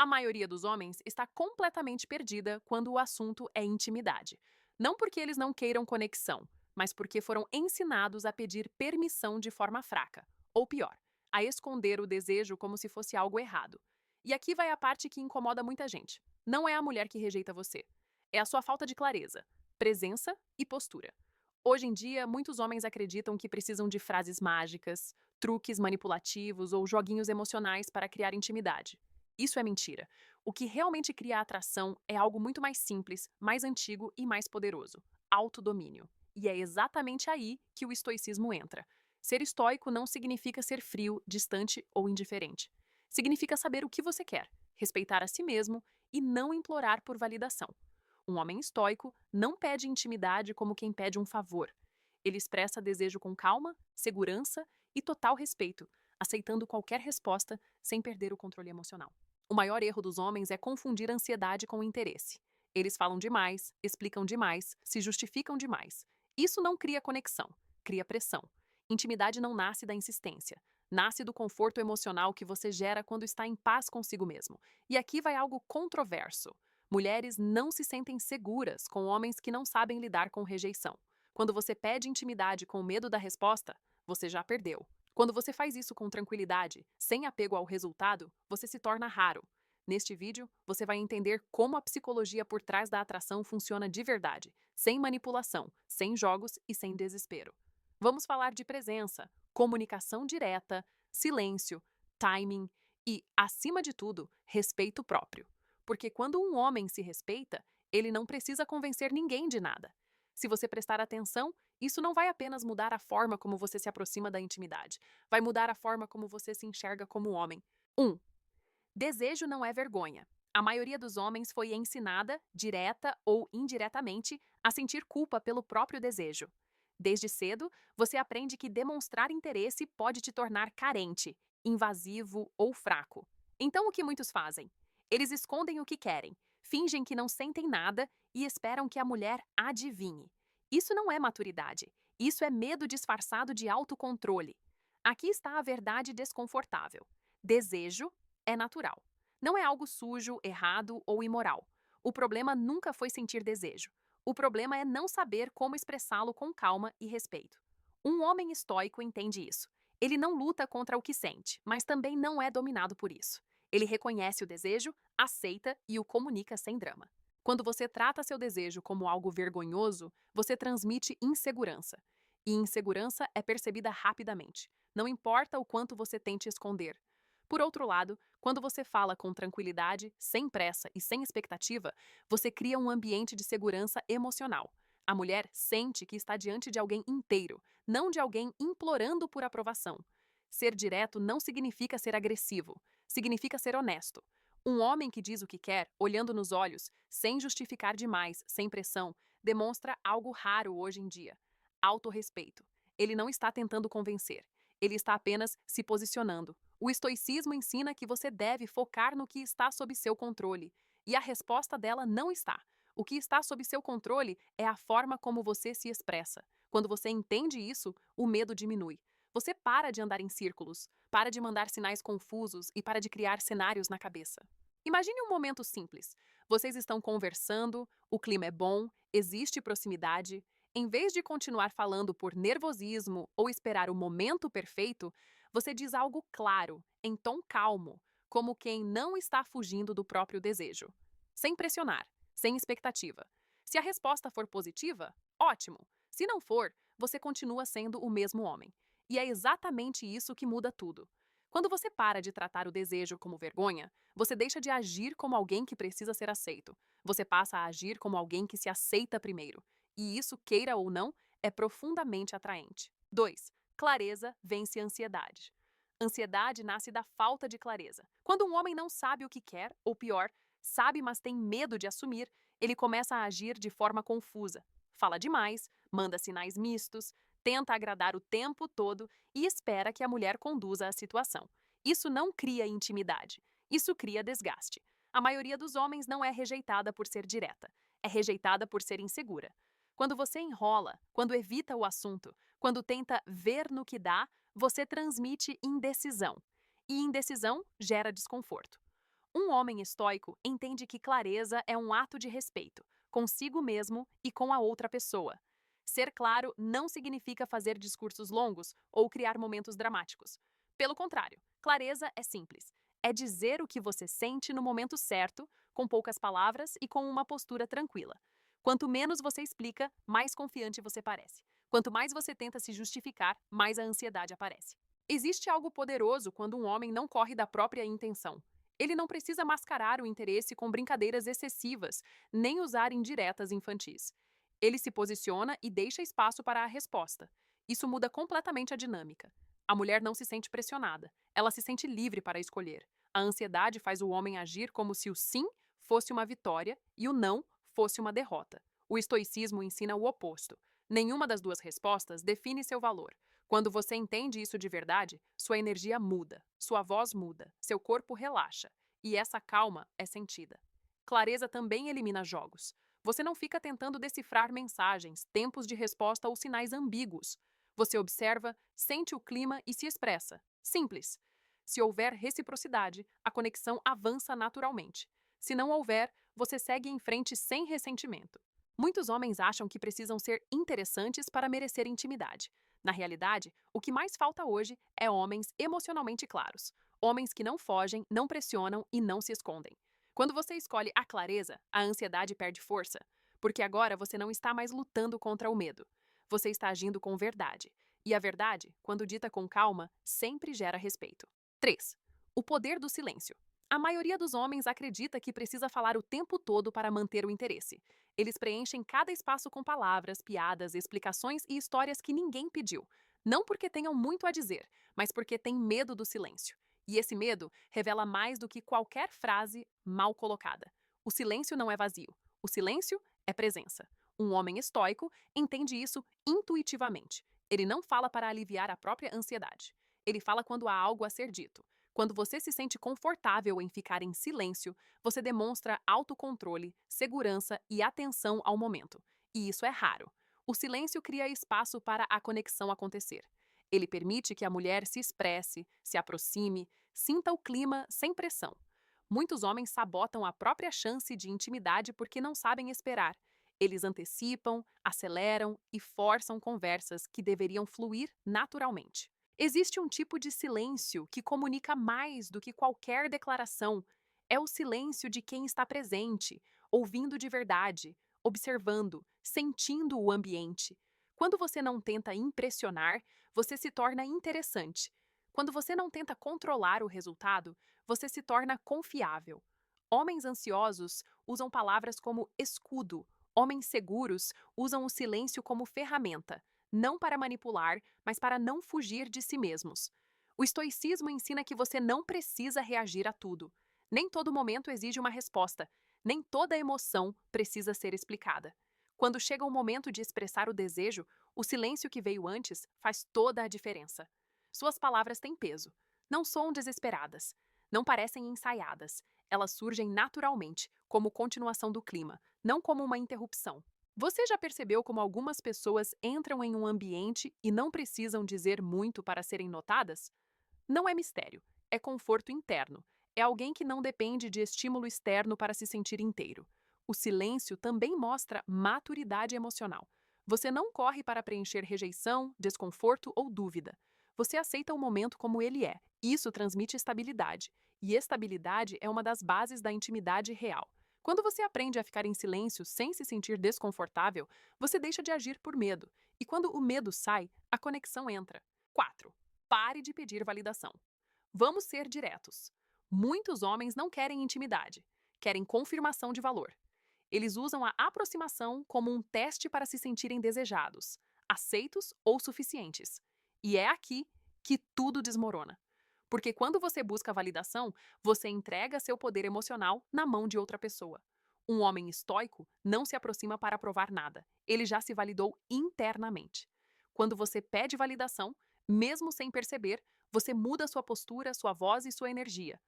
A maioria dos homens está completamente perdida quando o assunto é intimidade. Não porque eles não queiram conexão, mas porque foram ensinados a pedir permissão de forma fraca. Ou pior, a esconder o desejo como se fosse algo errado. E aqui vai a parte que incomoda muita gente. Não é a mulher que rejeita você. É a sua falta de clareza, presença e postura. Hoje em dia, muitos homens acreditam que precisam de frases mágicas, truques manipulativos ou joguinhos emocionais para criar intimidade. Isso é mentira. O que realmente cria atração é algo muito mais simples, mais antigo e mais poderoso: autodomínio. E é exatamente aí que o estoicismo entra. Ser estoico não significa ser frio, distante ou indiferente. Significa saber o que você quer, respeitar a si mesmo e não implorar por validação. Um homem estoico não pede intimidade como quem pede um favor. Ele expressa desejo com calma, segurança e total respeito, aceitando qualquer resposta sem perder o controle emocional. O maior erro dos homens é confundir ansiedade com interesse. Eles falam demais, explicam demais, se justificam demais. Isso não cria conexão, cria pressão. Intimidade não nasce da insistência, nasce do conforto emocional que você gera quando está em paz consigo mesmo. E aqui vai algo controverso. Mulheres não se sentem seguras com homens que não sabem lidar com rejeição. Quando você pede intimidade com medo da resposta, você já perdeu. Quando você faz isso com tranquilidade, sem apego ao resultado, você se torna raro. Neste vídeo, você vai entender como a psicologia por trás da atração funciona de verdade, sem manipulação, sem jogos e sem desespero. Vamos falar de presença, comunicação direta, silêncio, timing e, acima de tudo, respeito próprio. Porque quando um homem se respeita, ele não precisa convencer ninguém de nada. Se você prestar atenção, isso não vai apenas mudar a forma como você se aproxima da intimidade, vai mudar a forma como você se enxerga como homem. 1. Desejo não é vergonha. A maioria dos homens foi ensinada, direta ou indiretamente, a sentir culpa pelo próprio desejo. Desde cedo, você aprende que demonstrar interesse pode te tornar carente, invasivo ou fraco. Então, o que muitos fazem? Eles escondem o que querem, fingem que não sentem nada e esperam que a mulher adivinhe. Isso não é maturidade. Isso é medo disfarçado de autocontrole. Aqui está a verdade desconfortável. Desejo é natural. Não é algo sujo, errado ou imoral. O problema nunca foi sentir desejo. O problema é não saber como expressá-lo com calma e respeito. Um homem estoico entende isso. Ele não luta contra o que sente, mas também não é dominado por isso. Ele reconhece o desejo, aceita e o comunica sem drama. Quando você trata seu desejo como algo vergonhoso, você transmite insegurança. E insegurança é percebida rapidamente. Não importa o quanto você tente esconder. Por outro lado, quando você fala com tranquilidade, sem pressa e sem expectativa, você cria um ambiente de segurança emocional. A mulher sente que está diante de alguém inteiro, não de alguém implorando por aprovação. Ser direto não significa ser agressivo, significa ser honesto. Um homem que diz o que quer, olhando nos olhos, sem justificar demais, sem pressão, demonstra algo raro hoje em dia: autorrespeito. Ele não está tentando convencer, ele está apenas se posicionando. O estoicismo ensina que você deve focar no que está sob seu controle. E a resposta dela não está. O que está sob seu controle é a forma como você se expressa. Quando você entende isso, o medo diminui. Você para de andar em círculos, para de mandar sinais confusos e para de criar cenários na cabeça. Imagine um momento simples. Vocês estão conversando, o clima é bom, existe proximidade. Em vez de continuar falando por nervosismo ou esperar o momento perfeito, você diz algo claro, em tom calmo, como quem não está fugindo do próprio desejo. Sem pressionar, sem expectativa. Se a resposta for positiva, ótimo. Se não for, você continua sendo o mesmo homem. E é exatamente isso que muda tudo. Quando você para de tratar o desejo como vergonha, você deixa de agir como alguém que precisa ser aceito. Você passa a agir como alguém que se aceita primeiro. E isso, queira ou não, é profundamente atraente. 2. Clareza vence a ansiedade. Ansiedade nasce da falta de clareza. Quando um homem não sabe o que quer, ou pior, sabe, mas tem medo de assumir, ele começa a agir de forma confusa. Fala demais, manda sinais mistos, tenta agradar o tempo todo e espera que a mulher conduza a situação. Isso não cria intimidade, isso cria desgaste. A maioria dos homens não é rejeitada por ser direta, é rejeitada por ser insegura. Quando você enrola, quando evita o assunto, quando tenta ver no que dá, você transmite indecisão. E indecisão gera desconforto. Um homem estoico entende que clareza é um ato de respeito, consigo mesmo e com a outra pessoa. Ser claro não significa fazer discursos longos ou criar momentos dramáticos. Pelo contrário, clareza é simples. É dizer o que você sente no momento certo, com poucas palavras e com uma postura tranquila. Quanto menos você explica, mais confiante você parece. Quanto mais você tenta se justificar, mais a ansiedade aparece. Existe algo poderoso quando um homem não corre da própria intenção. Ele não precisa mascarar o interesse com brincadeiras excessivas, nem usar indiretas infantis. Ele se posiciona e deixa espaço para a resposta. Isso muda completamente a dinâmica. A mulher não se sente pressionada, ela se sente livre para escolher. A ansiedade faz o homem agir como se o sim fosse uma vitória e o não fosse uma derrota. O estoicismo ensina o oposto. Nenhuma das duas respostas define seu valor. Quando você entende isso de verdade, sua energia muda, sua voz muda, seu corpo relaxa. E essa calma é sentida. Clareza também elimina jogos. Você não fica tentando decifrar mensagens, tempos de resposta ou sinais ambíguos. Você observa, sente o clima e se expressa. Simples. Se houver reciprocidade, a conexão avança naturalmente. Se não houver, você segue em frente sem ressentimento. Muitos homens acham que precisam ser interessantes para merecer intimidade. Na realidade, o que mais falta hoje é homens emocionalmente claros. Homens que não fogem, não pressionam e não se escondem. Quando você escolhe a clareza, a ansiedade perde força, porque agora você não está mais lutando contra o medo. Você está agindo com verdade. E a verdade, quando dita com calma, sempre gera respeito. 3. O poder do silêncio. A maioria dos homens acredita que precisa falar o tempo todo para manter o interesse. Eles preenchem cada espaço com palavras, piadas, explicações e histórias que ninguém pediu. Não porque tenham muito a dizer, mas porque têm medo do silêncio. E esse medo revela mais do que qualquer frase mal colocada. O silêncio não é vazio. O silêncio é presença. Um homem estoico entende isso intuitivamente. Ele não fala para aliviar a própria ansiedade. Ele fala quando há algo a ser dito. Quando você se sente confortável em ficar em silêncio, você demonstra autocontrole, segurança e atenção ao momento. E isso é raro. O silêncio cria espaço para a conexão acontecer. Ele permite que a mulher se expresse, se aproxime, sinta o clima sem pressão. Muitos homens sabotam a própria chance de intimidade porque não sabem esperar. Eles antecipam, aceleram e forçam conversas que deveriam fluir naturalmente. Existe um tipo de silêncio que comunica mais do que qualquer declaração. É o silêncio de quem está presente, ouvindo de verdade, observando, sentindo o ambiente. Quando você não tenta impressionar, você se torna interessante. Quando você não tenta controlar o resultado, você se torna confiável. Homens ansiosos usam palavras como escudo. Homens seguros usam o silêncio como ferramenta, não para manipular, mas para não fugir de si mesmos. O estoicismo ensina que você não precisa reagir a tudo. Nem todo momento exige uma resposta. Nem toda emoção precisa ser explicada. Quando chega o momento de expressar o desejo, o silêncio que veio antes faz toda a diferença. Suas palavras têm peso. Não soam desesperadas. Não parecem ensaiadas. Elas surgem naturalmente, como continuação do clima, não como uma interrupção. Você já percebeu como algumas pessoas entram em um ambiente e não precisam dizer muito para serem notadas? Não é mistério, é conforto interno. É alguém que não depende de estímulo externo para se sentir inteiro. O silêncio também mostra maturidade emocional. Você não corre para preencher rejeição, desconforto ou dúvida. Você aceita o momento como ele é. Isso transmite estabilidade. E estabilidade é uma das bases da intimidade real. Quando você aprende a ficar em silêncio sem se sentir desconfortável, você deixa de agir por medo. E quando o medo sai, a conexão entra. 4. Pare de pedir validação. Vamos ser diretos. Muitos homens não querem intimidade, querem confirmação de valor. Eles usam a aproximação como um teste para se sentirem desejados, aceitos ou suficientes. E é aqui que tudo desmorona. Porque quando você busca validação, você entrega seu poder emocional na mão de outra pessoa. Um homem estoico não se aproxima para provar nada. Ele já se validou internamente. Quando você pede validação, mesmo sem perceber, você muda sua postura, sua voz e sua energia.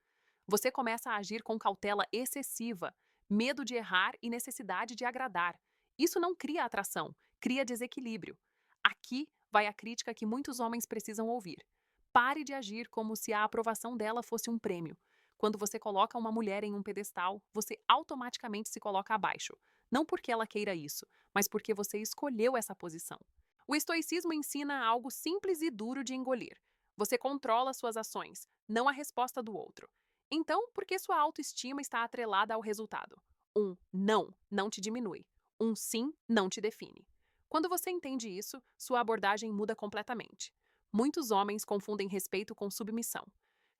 Você começa a agir com cautela excessiva, medo de errar e necessidade de agradar. Isso não cria atração, cria desequilíbrio. Aqui vai a crítica que muitos homens precisam ouvir. Pare de agir como se a aprovação dela fosse um prêmio. Quando você coloca uma mulher em um pedestal, você automaticamente se coloca abaixo. Não porque ela queira isso, mas porque você escolheu essa posição. O estoicismo ensina algo simples e duro de engolir. Você controla suas ações, não a resposta do outro. Então, por que sua autoestima está atrelada ao resultado? Um não te diminui. Um sim não te define. Quando você entende isso, sua abordagem muda completamente. Muitos homens confundem respeito com submissão.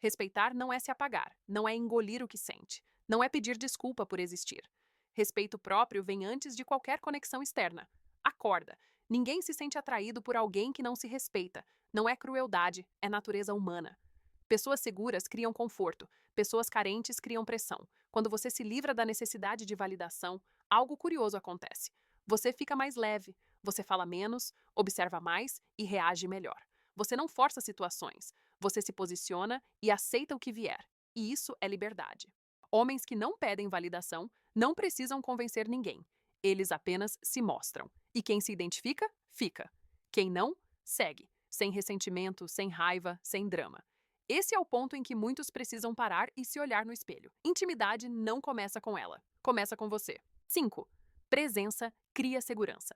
Respeitar não é se apagar, não é engolir o que sente, não é pedir desculpa por existir. Respeito próprio vem antes de qualquer conexão externa. Acorda. Ninguém se sente atraído por alguém que não se respeita. Não é crueldade, é natureza humana. Pessoas seguras criam conforto, pessoas carentes criam pressão. Quando você se livra da necessidade de validação, algo curioso acontece. Você fica mais leve, você fala menos, observa mais e reage melhor. Você não força situações, você se posiciona e aceita o que vier. E isso é liberdade. Homens que não pedem validação não precisam convencer ninguém. Eles apenas se mostram. E quem se identifica, fica. Quem não, segue. Sem ressentimento, sem raiva, sem drama. Esse é o ponto em que muitos precisam parar e se olhar no espelho. Intimidade não começa com ela, começa com você. 5. Presença cria segurança.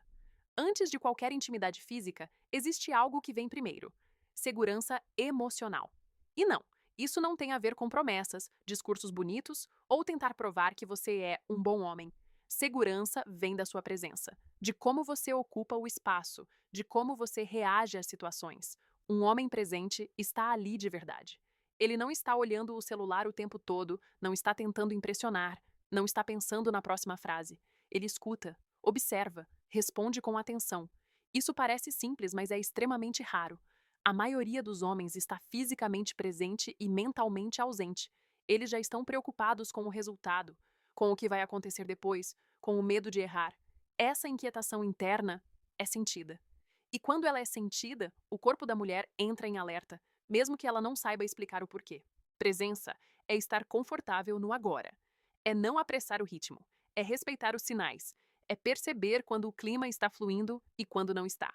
Antes de qualquer intimidade física, existe algo que vem primeiro: segurança emocional. E não, isso não tem a ver com promessas, discursos bonitos ou tentar provar que você é um bom homem. Segurança vem da sua presença, de como você ocupa o espaço, de como você reage às situações. Um homem presente está ali de verdade. Ele não está olhando o celular o tempo todo, não está tentando impressionar, não está pensando na próxima frase. Ele escuta, observa, responde com atenção. Isso parece simples, mas é extremamente raro. A maioria dos homens está fisicamente presente e mentalmente ausente. Eles já estão preocupados com o resultado, com o que vai acontecer depois, com o medo de errar. Essa inquietação interna é sentida. E quando ela é sentida, o corpo da mulher entra em alerta, mesmo que ela não saiba explicar o porquê. Presença é estar confortável no agora. É não apressar o ritmo. É respeitar os sinais. É perceber quando o clima está fluindo e quando não está.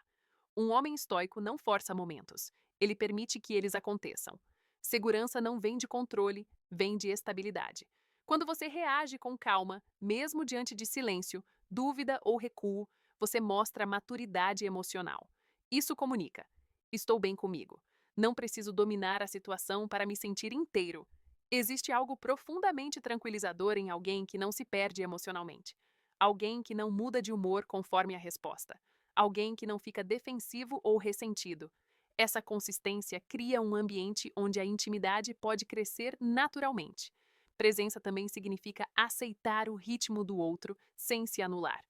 Um homem estoico não força momentos. Ele permite que eles aconteçam. Segurança não vem de controle, vem de estabilidade. Quando você reage com calma, mesmo diante de silêncio, dúvida ou recuo, você mostra maturidade emocional. Isso comunica: estou bem comigo. Não preciso dominar a situação para me sentir inteiro. Existe algo profundamente tranquilizador em alguém que não se perde emocionalmente. Alguém que não muda de humor conforme a resposta. Alguém que não fica defensivo ou ressentido. Essa consistência cria um ambiente onde a intimidade pode crescer naturalmente. Presença também significa aceitar o ritmo do outro sem se anular.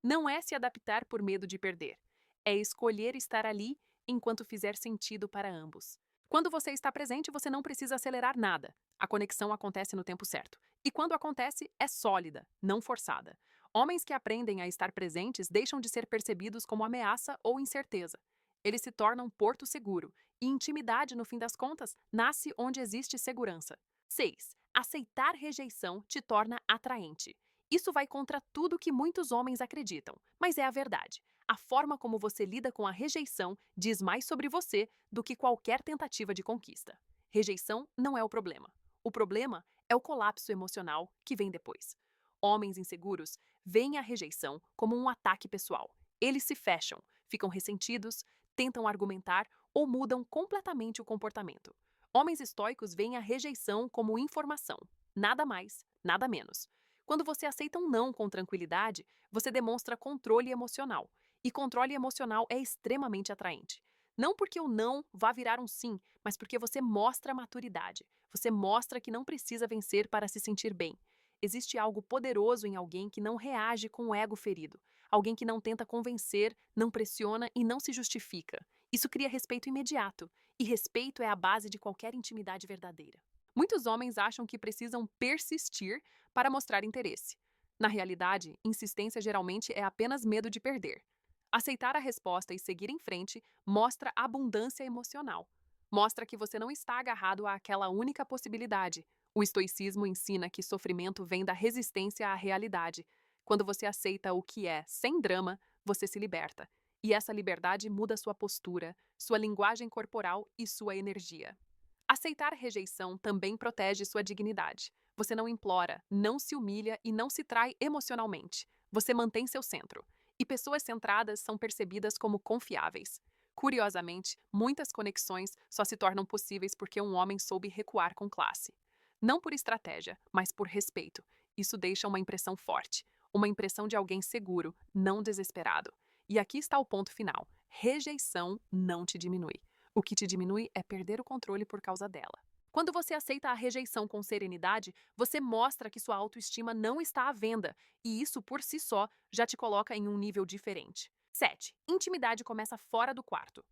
Não é se adaptar por medo de perder. É escolher estar ali enquanto fizer sentido para ambos. Quando você está presente, você não precisa acelerar nada. A conexão acontece no tempo certo. E quando acontece, é sólida, não forçada. Homens que aprendem a estar presentes deixam de ser percebidos como ameaça ou incerteza. Eles se tornam porto seguro, e intimidade, no fim das contas, nasce onde existe segurança. 6. Aceitar rejeição te torna atraente. Isso vai contra tudo que muitos homens acreditam, mas é a verdade. A forma como você lida com a rejeição diz mais sobre você do que qualquer tentativa de conquista. Rejeição não é o problema. O problema é o colapso emocional que vem depois. Homens inseguros veem a rejeição como um ataque pessoal. Eles se fecham, ficam ressentidos, tentam argumentar ou mudam completamente o comportamento. Homens estoicos veem a rejeição como informação, nada mais, nada menos. Quando você aceita um não com tranquilidade, você demonstra controle emocional. E controle emocional é extremamente atraente. Não porque o não vá virar um sim, mas porque você mostra maturidade. Você mostra que não precisa vencer para se sentir bem. Existe algo poderoso em alguém que não reage com o ego ferido. Alguém que não tenta convencer, não pressiona e não se justifica. Isso cria respeito imediato. E respeito é a base de qualquer intimidade verdadeira. Muitos homens acham que precisam persistir para mostrar interesse. Na realidade, insistência geralmente é apenas medo de perder. Aceitar a resposta e seguir em frente mostra abundância emocional. Mostra que você não está agarrado àquela única possibilidade. O estoicismo ensina que sofrimento vem da resistência à realidade. Quando você aceita o que é sem drama, você se liberta. E essa liberdade muda sua postura, sua linguagem corporal e sua energia. A Aceitar rejeição também protege sua dignidade. Você não implora, não se humilha e não se trai emocionalmente. Você mantém seu centro. E pessoas centradas são percebidas como confiáveis. Curiosamente, muitas conexões só se tornam possíveis porque um homem soube recuar com classe. Não por estratégia, mas por respeito. Isso deixa uma impressão forte, uma impressão de alguém seguro, não desesperado. E aqui está o ponto final: rejeição não te diminui. O que te diminui é perder o controle por causa dela. Quando você aceita a rejeição com serenidade, você mostra que sua autoestima não está à venda, e isso por si só já te coloca em um nível diferente. 7. Intimidade começa fora do quarto.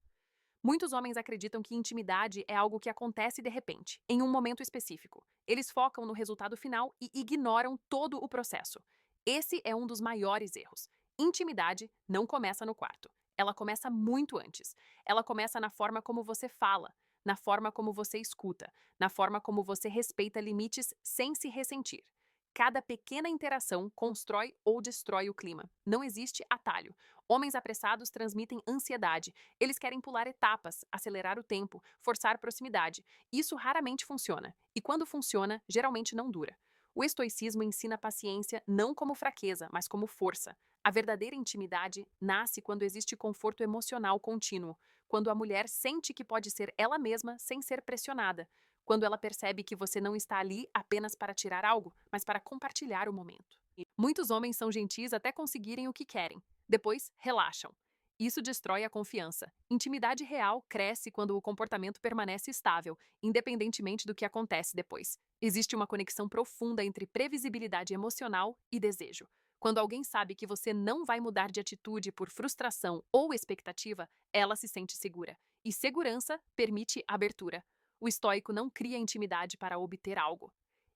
Muitos homens acreditam que intimidade é algo que acontece de repente, em um momento específico. Eles focam no resultado final e ignoram todo o processo. Esse é um dos maiores erros. Intimidade não começa no quarto. Ela começa muito antes. Ela começa na forma como você fala, na forma como você escuta, na forma como você respeita limites sem se ressentir. Cada pequena interação constrói ou destrói o clima. Não existe atalho. Homens apressados transmitem ansiedade. Eles querem pular etapas, acelerar o tempo, forçar proximidade. Isso raramente funciona. E quando funciona, geralmente não dura. O estoicismo ensina paciência não como fraqueza, mas como força. A verdadeira intimidade nasce quando existe conforto emocional contínuo, quando a mulher sente que pode ser ela mesma sem ser pressionada, quando ela percebe que você não está ali apenas para tirar algo, mas para compartilhar o momento. Muitos homens são gentis até conseguirem o que querem. Depois, relaxam. Isso destrói a confiança. Intimidade real cresce quando o comportamento permanece estável, independentemente do que acontece depois. Existe uma conexão profunda entre previsibilidade emocional e desejo. Quando alguém sabe que você não vai mudar de atitude por frustração ou expectativa, ela se sente segura. E segurança permite abertura. O estoico não cria intimidade para obter algo.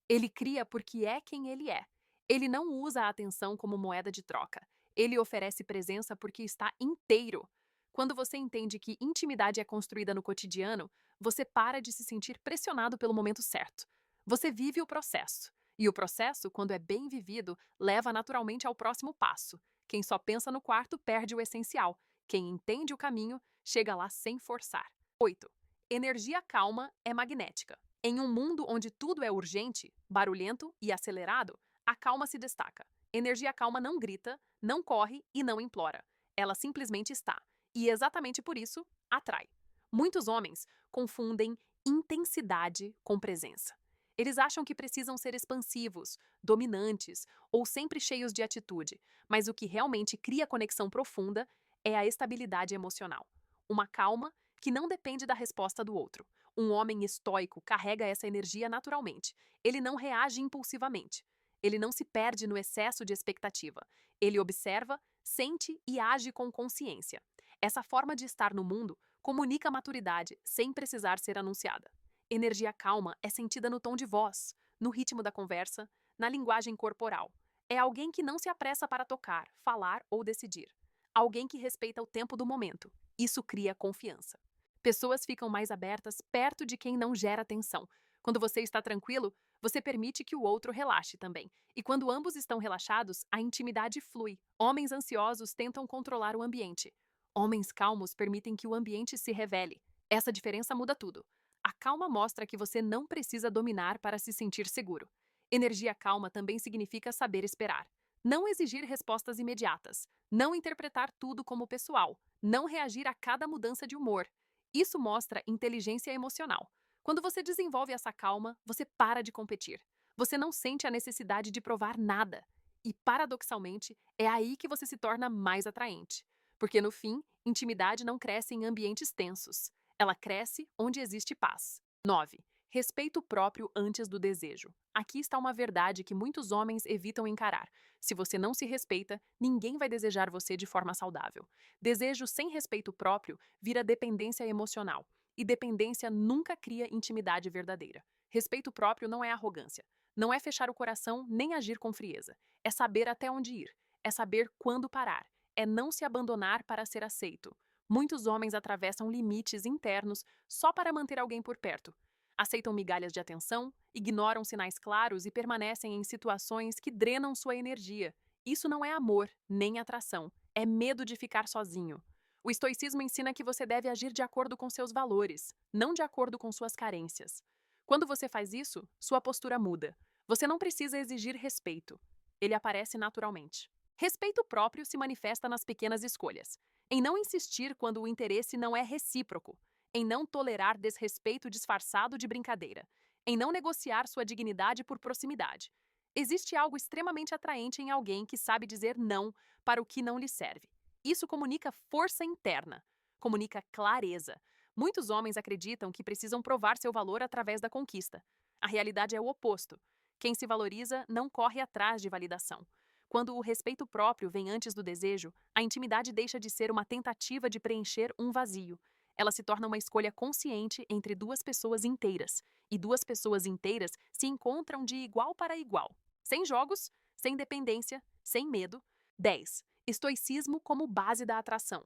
Ele cria porque é quem ele é. Ele não usa a atenção como moeda de troca. Ele oferece presença porque está inteiro. Quando você entende que intimidade é construída no cotidiano, você para de se sentir pressionado pelo momento certo. Você vive o processo. E o processo, quando é bem vivido, leva naturalmente ao próximo passo. Quem só pensa no quarto perde o essencial. Quem entende o caminho chega lá sem forçar. 8. Energia calma é magnética. Em um mundo onde tudo é urgente, barulhento e acelerado, a calma se destaca. Energia calma não grita, não corre e não implora. Ela simplesmente está. E exatamente por isso, atrai. Muitos homens confundem intensidade com presença. Eles acham que precisam ser expansivos, dominantes ou sempre cheios de atitude, mas o que realmente cria conexão profunda é a estabilidade emocional. Uma calma que não depende da resposta do outro. Um homem estoico carrega essa energia naturalmente. Ele não reage impulsivamente. Ele não se perde no excesso de expectativa. Ele observa, sente e age com consciência. Essa forma de estar no mundo comunica maturidade sem precisar ser anunciada. Energia calma é sentida no tom de voz, no ritmo da conversa, na linguagem corporal. É alguém que não se apressa para tocar, falar ou decidir. Alguém que respeita o tempo do momento. Isso cria confiança. Pessoas ficam mais abertas perto de quem não gera tensão. Quando você está tranquilo, você permite que o outro relaxe também. E quando ambos estão relaxados, a intimidade flui. Homens ansiosos tentam controlar o ambiente. Homens calmos permitem que o ambiente se revele. Essa diferença muda tudo. A calma mostra que você não precisa dominar para se sentir seguro. Energia calma também significa saber esperar. Não exigir respostas imediatas. Não interpretar tudo como pessoal. Não reagir a cada mudança de humor. Isso mostra inteligência emocional. Quando você desenvolve essa calma, você para de competir. Você não sente a necessidade de provar nada. E, paradoxalmente, é aí que você se torna mais atraente. Porque, no fim, intimidade não cresce em ambientes tensos. Ela cresce onde existe paz. 9. Respeito próprio antes do desejo. Aqui está uma verdade que muitos homens evitam encarar. Se você não se respeita, ninguém vai desejar você de forma saudável. Desejo sem respeito próprio vira dependência emocional. E dependência nunca cria intimidade verdadeira. Respeito próprio não é arrogância. Não é fechar o coração nem agir com frieza. É saber até onde ir. É saber quando parar. É não se abandonar para ser aceito. Muitos homens atravessam limites internos só para manter alguém por perto. Aceitam migalhas de atenção, ignoram sinais claros e permanecem em situações que drenam sua energia. Isso não é amor, nem atração. É medo de ficar sozinho. O estoicismo ensina que você deve agir de acordo com seus valores, não de acordo com suas carências. Quando você faz isso, sua postura muda. Você não precisa exigir respeito. Ele aparece naturalmente. Respeito próprio se manifesta nas pequenas escolhas, em não insistir quando o interesse não é recíproco, em não tolerar desrespeito disfarçado de brincadeira, em não negociar sua dignidade por proximidade. Existe algo extremamente atraente em alguém que sabe dizer não para o que não lhe serve. Isso comunica força interna, comunica clareza. Muitos homens acreditam que precisam provar seu valor através da conquista. A realidade é o oposto. Quem se valoriza não corre atrás de validação. Quando o respeito próprio vem antes do desejo, a intimidade deixa de ser uma tentativa de preencher um vazio. Ela se torna uma escolha consciente entre duas pessoas inteiras. E duas pessoas inteiras se encontram de igual para igual. Sem jogos, sem dependência, sem medo. 10. Estoicismo como base da atração.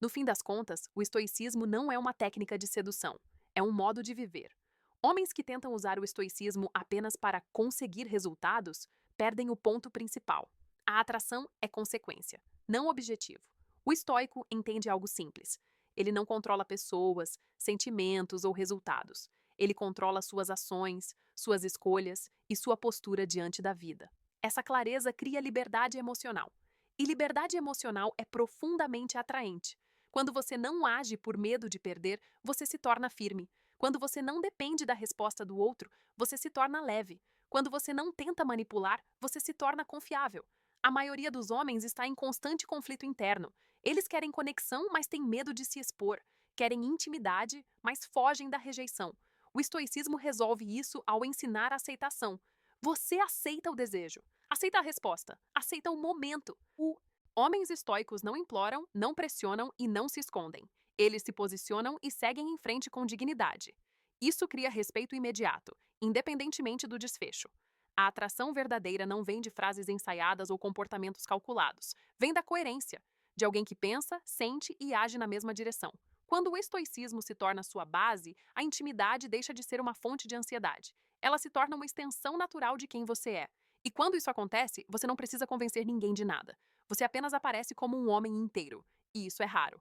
No fim das contas, o estoicismo não é uma técnica de sedução, é um modo de viver. Homens que tentam usar o estoicismo apenas para conseguir resultados perdem o ponto principal. A atração é consequência, não objetivo. O estoico entende algo simples. Ele não controla pessoas, sentimentos ou resultados. Ele controla suas ações, suas escolhas e sua postura diante da vida. Essa clareza cria liberdade emocional. E liberdade emocional é profundamente atraente. Quando você não age por medo de perder, você se torna firme. Quando você não depende da resposta do outro, você se torna leve. Quando você não tenta manipular, você se torna confiável. A maioria dos homens está em constante conflito interno. Eles querem conexão, mas têm medo de se expor. Querem intimidade, mas fogem da rejeição. O estoicismo resolve isso ao ensinar a aceitação. Você aceita o desejo, aceita a resposta, aceita o momento. Homens estoicos não imploram, não pressionam e não se escondem. Eles se posicionam e seguem em frente com dignidade. Isso cria respeito imediato, independentemente do desfecho. A atração verdadeira não vem de frases ensaiadas ou comportamentos calculados. Vem da coerência, de alguém que pensa, sente e age na mesma direção. Quando o estoicismo se torna sua base, a intimidade deixa de ser uma fonte de ansiedade. Ela se torna uma extensão natural de quem você é. E quando isso acontece, você não precisa convencer ninguém de nada. Você apenas aparece como um homem inteiro. E isso é raro.